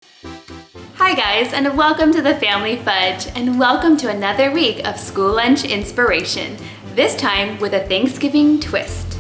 Hi guys, and welcome to the Family Fudge, and welcome to another week of school lunch inspiration, this time with a Thanksgiving twist.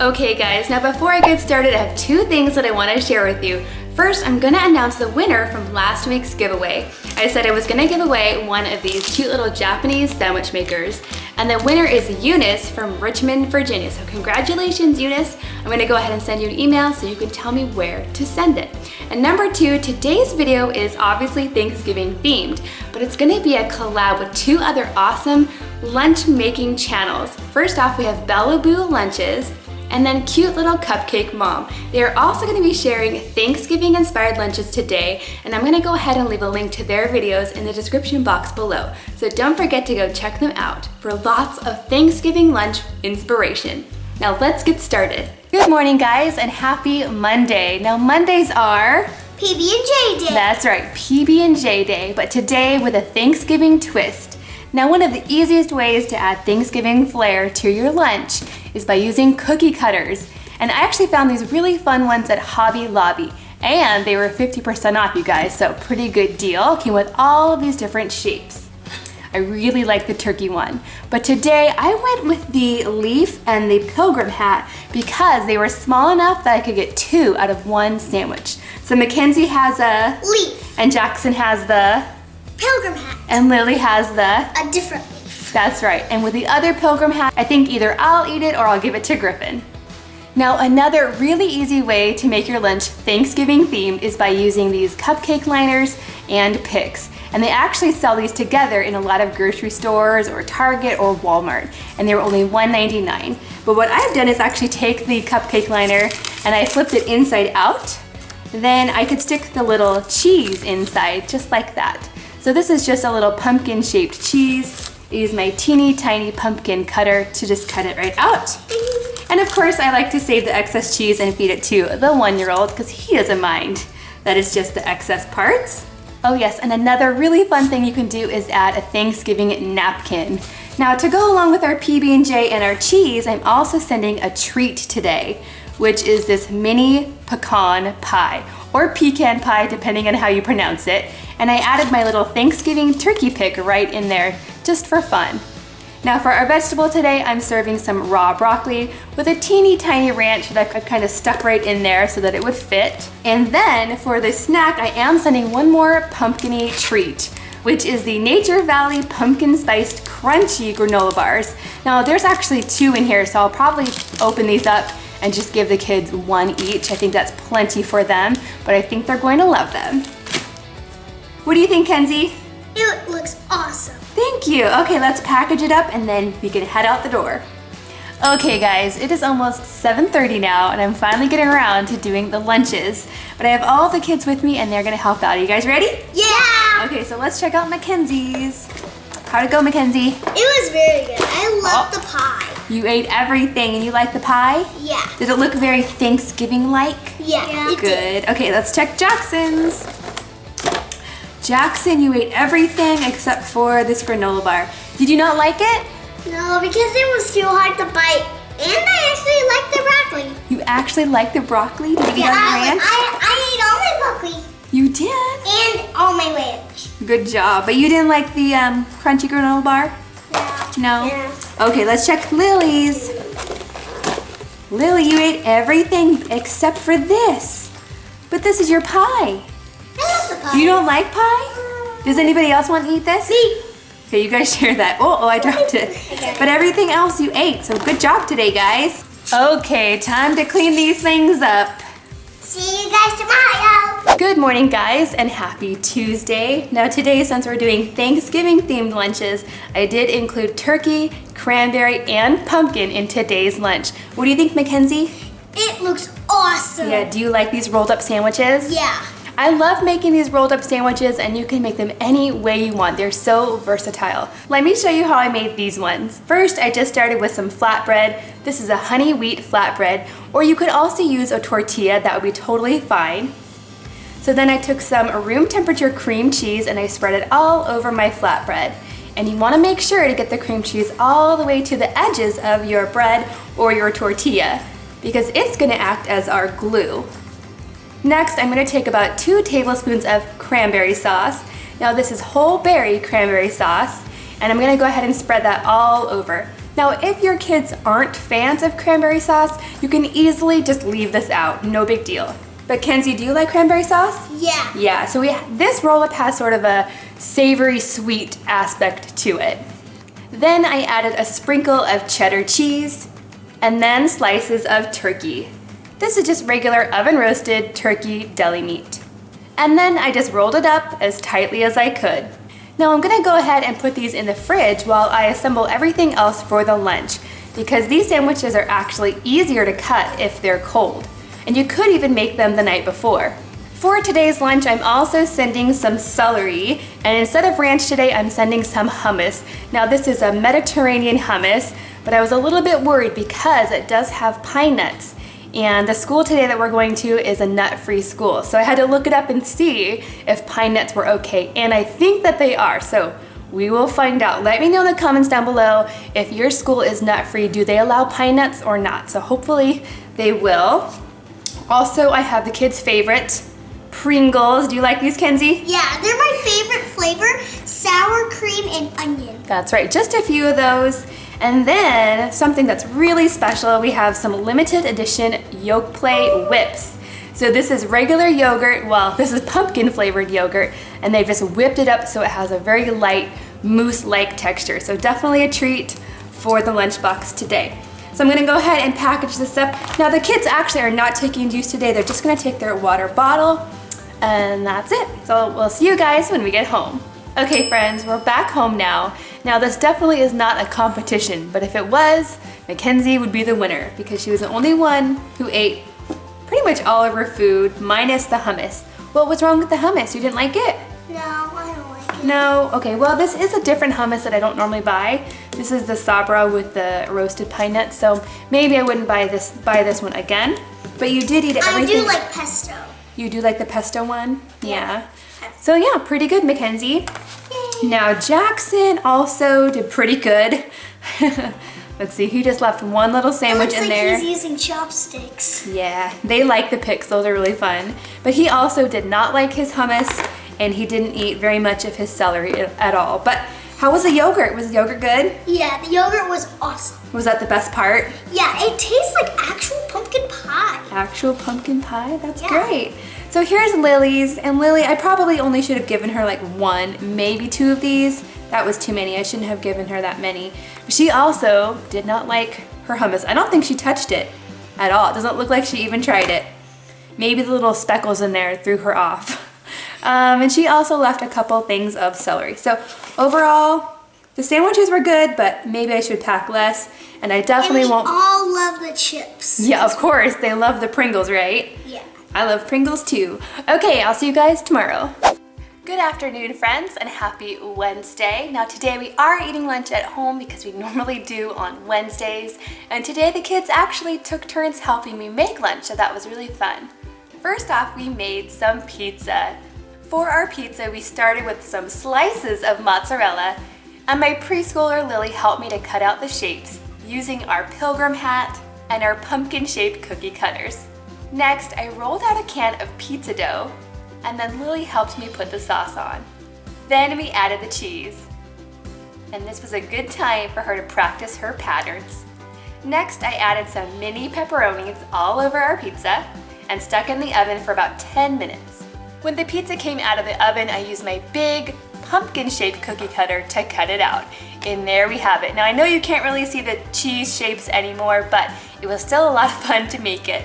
Okay guys, now before I get started, I have two things that I want to share with you. First, I'm gonna announce the winner from last week's giveaway. I said I was gonna give away one of these cute little Japanese sandwich makers, and the winner is Eunice from Richmond, Virginia. So congratulations, Eunice. I'm gonna go ahead and send you an email so you can tell me where to send it. And number two, today's video is obviously Thanksgiving themed, but it's gonna be a collab with two other awesome lunch making channels. First off, we have Bella Boo Lunches, and then Cute Little Cupcake Mom. They are also gonna be sharing Thanksgiving inspired lunches today, and I'm gonna go ahead and leave a link to their videos in the description box below. So don't forget to go check them out for lots of Thanksgiving lunch inspiration. Now let's get started. Good morning guys, and happy Monday. Now Mondays are PB&J Day. That's right, PB&J Day, but today with a Thanksgiving twist. Now one of the easiest ways to add Thanksgiving flair to your lunch is by using cookie cutters. And I actually found these really fun ones at Hobby Lobby, and they were 50% off, you guys, so pretty good deal. Came with all of these different shapes. I really like the turkey one, but today I went with the leaf and the pilgrim hat because they were small enough that I could get two out of one sandwich. So Mackenzie has a leaf, and Jackson has the pilgrim hat, and Lily has the a different leaf. That's right, and with the other pilgrim hat, I think either I'll eat it or I'll give it to Griffin. Now another really easy way to make your lunch Thanksgiving themed is by using these cupcake liners and picks. And they actually sell these together in a lot of grocery stores or Target or Walmart, and they were only $1.99. But what I've done is actually take the cupcake liner and I flipped it inside out. Then I could stick the little cheese inside just like that. So this is just a little pumpkin shaped cheese. I use my teeny tiny pumpkin cutter to just cut it right out. And of course I like to save the excess cheese and feed it to the 1-year-old because he doesn't mind that it's just the excess parts. Oh yes, and another really fun thing you can do is add a Thanksgiving napkin. Now to go along with our PB&J and our cheese, I'm also sending a treat today, which is this mini pecan pie, or pecan pie depending on how you pronounce it. And I added my little Thanksgiving turkey pick right in there just for fun. Now for our vegetable today, I'm serving some raw broccoli with a teeny tiny ranch that I kind of stuck right in there so that it would fit. And then for the snack, I am sending one more pumpkin-y treat, which is the Nature Valley Pumpkin Spiced Crunchy Granola Bars. Now there's actually two in here, so I'll probably open these up and just give the kids one each. I think that's plenty for them, but I think they're going to love them. What do you think, Kenzie? It looks awesome. Thank you. Okay, let's package it up and then we can head out the door. Okay guys, it is almost 7:30 now and I'm finally getting around to doing the lunches. But I have all the kids with me and they're gonna help out. Are you guys ready? Yeah! Okay, so let's check out Mackenzie's. How'd it go, Mackenzie? It was very good. I loved the pie. You ate everything and you like the pie? Yeah. Did it look very Thanksgiving-like? Yeah. It Good. Okay, let's check Jackson's. Jackson, you ate everything except for this granola bar. Did you not like it? No, because it was too hard to bite. And I actually liked the broccoli. You actually like the broccoli? Did you eat all the ranch? I ate all my broccoli. You did? And all my ranch. Good job. But you didn't like the crunchy granola bar? No? Yeah. Okay, let's check Lily's. Lily, you ate everything except for this. But this is your pie. I love the pie. You don't like pie? Does anybody else want to eat this? Me. Okay, you guys share that. Oh, I dropped it. But everything else you ate, so good job today, guys. Okay, time to clean these things up. See you guys tomorrow. Good morning, guys, and happy Tuesday. Now today, since we're doing Thanksgiving themed lunches, I did include turkey, cranberry, and pumpkin in today's lunch. What do you think, Mackenzie? It looks awesome. Yeah, do you like these rolled up sandwiches? Yeah. I love making these rolled up sandwiches, and you can make them any way you want. They're so versatile. Let me show you how I made these ones. First, I just started with some flatbread. This is a honey wheat flatbread, or you could also use a tortilla. That would be totally fine. So then I took some room temperature cream cheese and I spread it all over my flatbread. And you want to make sure to get the cream cheese all the way to the edges of your bread or your tortilla because it's going to act as our glue. Next, I'm going to take about 2 tablespoons of cranberry sauce. Now this is whole berry cranberry sauce, and I'm going to go ahead and spread that all over. Now if your kids aren't fans of cranberry sauce, you can easily just leave this out, no big deal. But Kenzie, do you like cranberry sauce? Yeah. Yeah, so this roll-up has sort of a savory sweet aspect to it. Then I added a sprinkle of cheddar cheese and then slices of turkey. This is just regular oven roasted turkey deli meat. And then I just rolled it up as tightly as I could. Now I'm gonna go ahead and put these in the fridge while I assemble everything else for the lunch because these sandwiches are actually easier to cut if they're cold. And you could even make them the night before. For today's lunch, I'm also sending some celery, and instead of ranch today, I'm sending some hummus. Now this is a Mediterranean hummus, but I was a little bit worried because it does have pine nuts. And the school today that we're going to is a nut-free school. So I had to look it up and see if pine nuts were okay, and I think that they are, so we will find out. Let me know in the comments down below if your school is nut-free. Do they allow pine nuts or not? So hopefully they will. Also, I have the kids' favorite, Pringles. Do you like these, Kenzie? Yeah, they're my favorite flavor, sour cream and onion. That's right, just a few of those. And then something that's really special, we have some limited edition Yoplait whips. So this is regular yogurt, well, this is pumpkin flavored yogurt, and they just whipped it up so it has a very light mousse-like texture. So definitely a treat for the lunchbox today. So I'm gonna go ahead and package this up. Now the kids actually are not taking juice today, they're just gonna take their water bottle, and that's it. So we'll see you guys when we get home. Okay friends, we're back home now. Now this definitely is not a competition, but if it was, Mackenzie would be the winner because she was the only one who ate pretty much all of her food minus the hummus. What was wrong with the hummus? You didn't like it? No, I don't like it. No? Okay, well this is a different hummus that I don't normally buy. This is the Sabra with the roasted pine nuts, so maybe I wouldn't buy this one again. But you did eat everything. I do like pesto. You do like the pesto one? Yeah. So yeah, pretty good, Mackenzie. Yay. Now Jackson also did pretty good. Let's see, he just left one little sandwich in there. He's using chopsticks. Yeah, they like the pixels, they're really fun. But he also did not like his hummus, and he didn't eat very much of his celery at all. But how was the yogurt? Was the yogurt good? Yeah, the yogurt was awesome. Was that the best part? Yeah, it tastes like actual pumpkin pie. Actual pumpkin pie? That's great. So here's Lily's, and Lily, I probably only should have given her like 1, maybe 2 of these. That was too many, I shouldn't have given her that many. But she also did not like her hummus. I don't think she touched it at all. It doesn't look like she even tried it. Maybe the little speckles in there threw her off. And she also left a couple things of celery. So overall, the sandwiches were good, but maybe I should pack less. And I definitely won't. And we all love the chips. Yeah, of course, they love the Pringles, right? Yeah. I love Pringles too. Okay, I'll see you guys tomorrow. Good afternoon, friends, and happy Wednesday. Now today we are eating lunch at home because we normally do on Wednesdays. And today the kids actually took turns helping me make lunch, so that was really fun. First off, we made some pizza. For our pizza, we started with some slices of mozzarella, and my preschooler Lily helped me to cut out the shapes using our pilgrim hat and our pumpkin-shaped cookie cutters. Next, I rolled out a can of pizza dough, and then Lily helped me put the sauce on. Then we added the cheese. And this was a good time for her to practice her patterns. Next, I added some mini pepperonis all over our pizza and stuck in the oven for about 10 minutes. When the pizza came out of the oven, I used my big pumpkin-shaped cookie cutter to cut it out. And there we have it. Now I know you can't really see the cheese shapes anymore, but it was still a lot of fun to make it.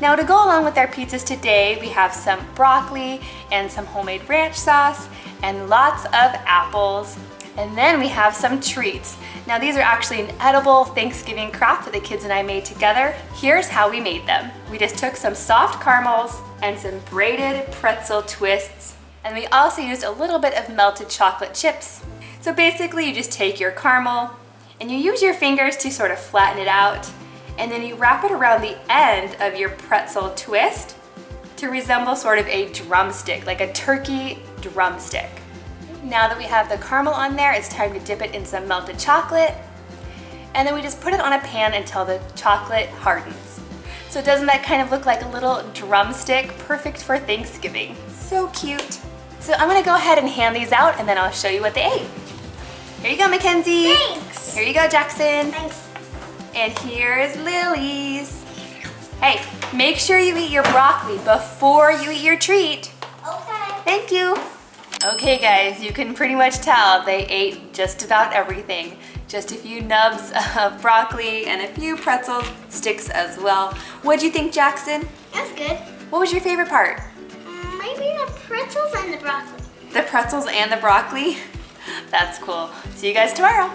Now to go along with our pizzas today, we have some broccoli and some homemade ranch sauce and lots of apples. And then we have some treats. Now these are actually an edible Thanksgiving craft that the kids and I made together. Here's how we made them. We just took some soft caramels and some braided pretzel twists. And we also used a little bit of melted chocolate chips. So basically you just take your caramel and you use your fingers to sort of flatten it out. And then you wrap it around the end of your pretzel twist to resemble sort of a drumstick, like a turkey drumstick. Now that we have the caramel on there, it's time to dip it in some melted chocolate. And then we just put it on a pan until the chocolate hardens. So doesn't that kind of look like a little drumstick? Perfect for Thanksgiving. So cute. So I'm gonna go ahead and hand these out and then I'll show you what they ate. Here you go, Mackenzie. Thanks. Here you go, Jackson. Thanks. And here's Lily's. Hey, make sure you eat your broccoli before you eat your treat. Okay. Thank you. Okay guys, you can pretty much tell they ate just about everything. Just a few nubs of broccoli and a few pretzel sticks as well. What'd you think, Jackson? That's good. What was your favorite part? Maybe the pretzels and the broccoli. The pretzels and the broccoli? That's cool. See you guys tomorrow.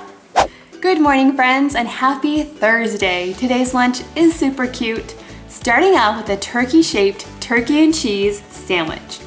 Good morning, friends, and happy Thursday. Today's lunch is super cute. Starting out with a turkey-shaped turkey and cheese sandwich.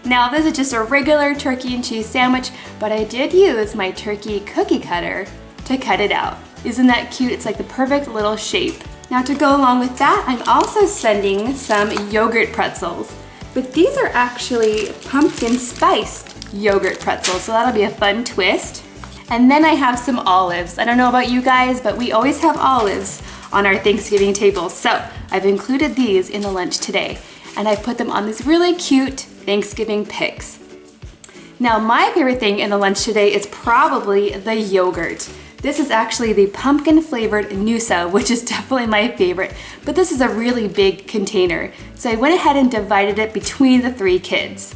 Now, this is just a regular turkey and cheese sandwich, but I did use my turkey cookie cutter to cut it out. Isn't that cute? It's like the perfect little shape. Now, to go along with that, I'm also sending some yogurt pretzels. But these are actually pumpkin spiced yogurt pretzels, so that'll be a fun twist. And then I have some olives. I don't know about you guys, but we always have olives on our Thanksgiving table. So I've included these in the lunch today, and I put them on these really cute Thanksgiving picks. Now, my favorite thing in the lunch today is probably the yogurt. This is actually the pumpkin flavored Noosa, which is definitely my favorite, but this is a really big container. So I went ahead and divided it between the 3 kids.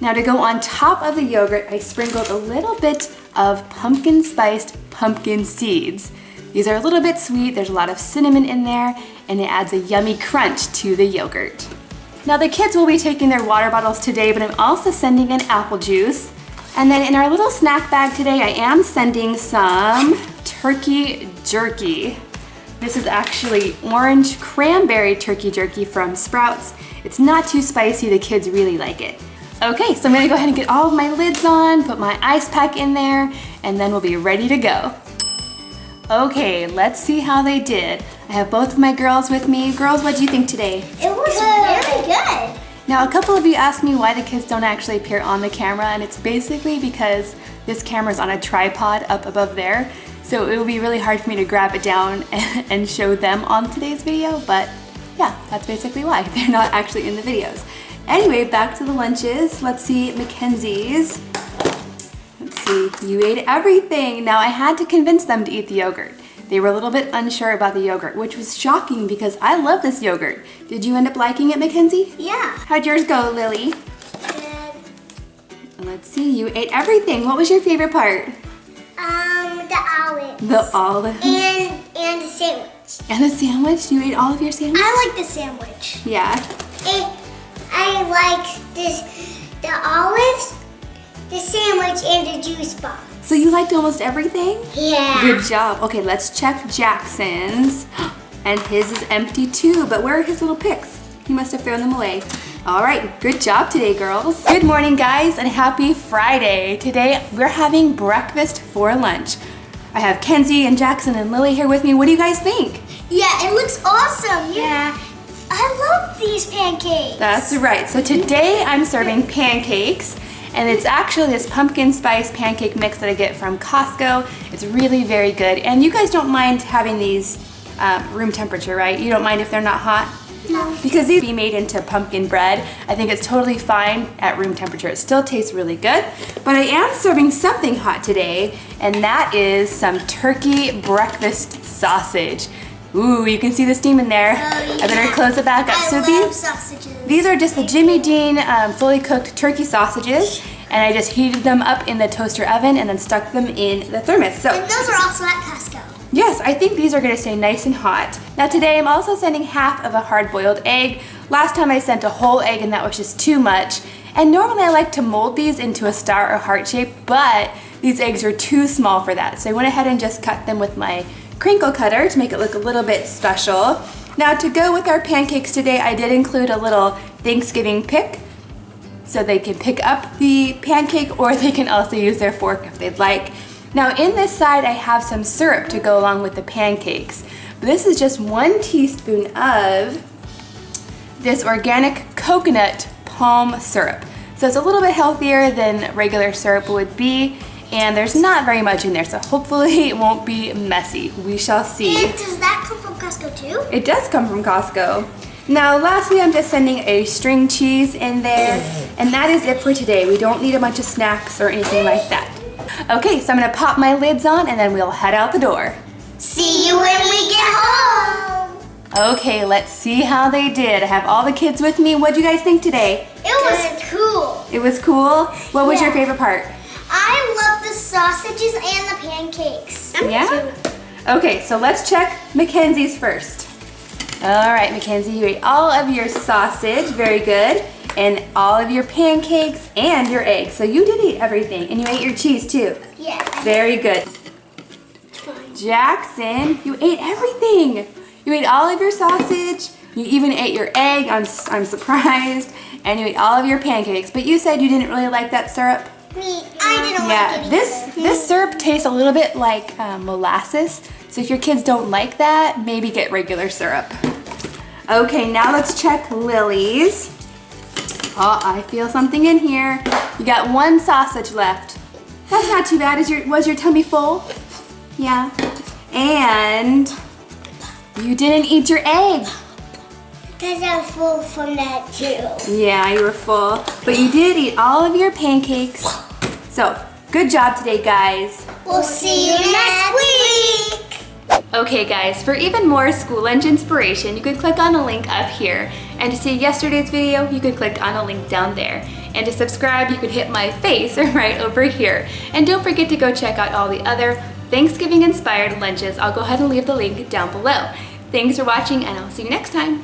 Now, to go on top of the yogurt, I sprinkled a little bit of pumpkin spiced pumpkin seeds. These are a little bit sweet, there's a lot of cinnamon in there, and it adds a yummy crunch to the yogurt. Now, the kids will be taking their water bottles today, but I'm also sending in apple juice. And then in our little snack bag today, I am sending some turkey jerky. This is actually orange cranberry turkey jerky from Sprouts. It's not too spicy, the kids really like it. Okay, so I'm gonna go ahead and get all of my lids on, put my ice pack in there, and then we'll be ready to go. Okay, let's see how they did. I have both of my girls with me. Girls, what do you think today? It was very good. Now, a couple of you asked me why the kids don't actually appear on the camera, and it's basically because this camera's on a tripod up above there, so it will be really hard for me to grab it down and show them on today's video, but yeah, that's basically why. They're not actually in the videos. Anyway, back to the lunches. Let's see Mackenzie's. Let's see, you ate everything. Now, I had to convince them to eat the yogurt. They were a little bit unsure about the yogurt, which was shocking because I love this yogurt. Did you end up liking it, Mackenzie? Yeah. How'd yours go, Lily? Good. Let's see, you ate everything. What was your favorite part? The olives. The olives. And the sandwich. And the sandwich? You ate all of your sandwich? I like the sandwich. Yeah. I like the olives, the sandwich, and the juice box. So you liked almost everything? Yeah. Good job. Okay, let's check Jackson's. And his is empty too, but where are his little picks? He must have thrown them away. All right, good job today, girls. Good morning, guys, and happy Friday. Today, we're having breakfast for lunch. I have Kenzie and Jackson and Lily here with me. What do you guys think? Yeah, it looks awesome. Yeah. I love these pancakes. That's right. So today, I'm serving pancakes. And it's actually this pumpkin spice pancake mix that I get from Costco. It's really very good. And you guys don't mind having these room temperature, right? You don't mind if they're not hot? No. Because these be made into pumpkin bread. I think it's totally fine at room temperature. It still tastes really good. But I am serving something hot today, and that is some turkey breakfast sausage. Ooh, you can see the steam in there. Oh, yeah. I better close it back up. I love sausages. These are just the Jimmy Dean fully cooked turkey sausages, and I just heated them up in the toaster oven and then stuck them in the thermos. So, And those are also at Costco. yes, I think these are gonna stay nice and hot. Now today I'm also sending half of a hard-boiled egg. Last time I sent a whole egg and that was just too much. And normally I like to mold these into a star or heart shape, but these eggs are too small for that. So I went ahead and just cut them with my crinkle cutter to make it look a little bit special. Now to go with our pancakes today, I did include a little Thanksgiving pick, so they can pick up the pancake or they can also use their fork if they'd like. Now in this side, I have some syrup to go along with the pancakes. This is just 1 teaspoon of this organic coconut palm syrup. So it's a little bit healthier than regular syrup would be, and there's not very much in there, so hopefully it won't be messy. We shall see. And does that come from Costco too? It does come from Costco. Now lastly, I'm just sending a string cheese in there, and that is it for today. We don't need a bunch of snacks or anything like that. Okay, so I'm gonna pop my lids on and then we'll head out the door. See you when we get home. Okay, let's see how they did. I have all the kids with me. What'd you guys think today? It was cool. It was cool? What was your Yeah. favorite part? I love the sausages and the pancakes. Yeah? Okay, so let's check Mackenzie's first. All right, Mackenzie, you ate all of your sausage, very good, and all of your pancakes and your eggs. So you did eat everything, and you ate your cheese too. Yeah. Very good. Jackson, you ate everything. You ate all of your sausage, you even ate your egg, I'm surprised, and you ate all of your pancakes, but you said you didn't really like that syrup. Me, I didn't like it either. This syrup tastes a little bit like molasses, so if your kids don't like that, maybe get regular syrup. Okay, now let's check Lily's. Oh, I feel something in here. You got one sausage left. That's not too bad. Was your tummy full? Yeah. And you didn't eat your egg. Because I'm full from that too. Yeah, you were full, but you did eat all of your pancakes. So, good job today, guys. We'll see you next week. Okay guys, for even more school lunch inspiration, you could click on a link up here. And to see yesterday's video, you could click on a link down there. And to subscribe, you could hit my face right over here. And don't forget to go check out all the other Thanksgiving inspired lunches. I'll go ahead and leave the link down below. Thanks for watching, and I'll see you next time.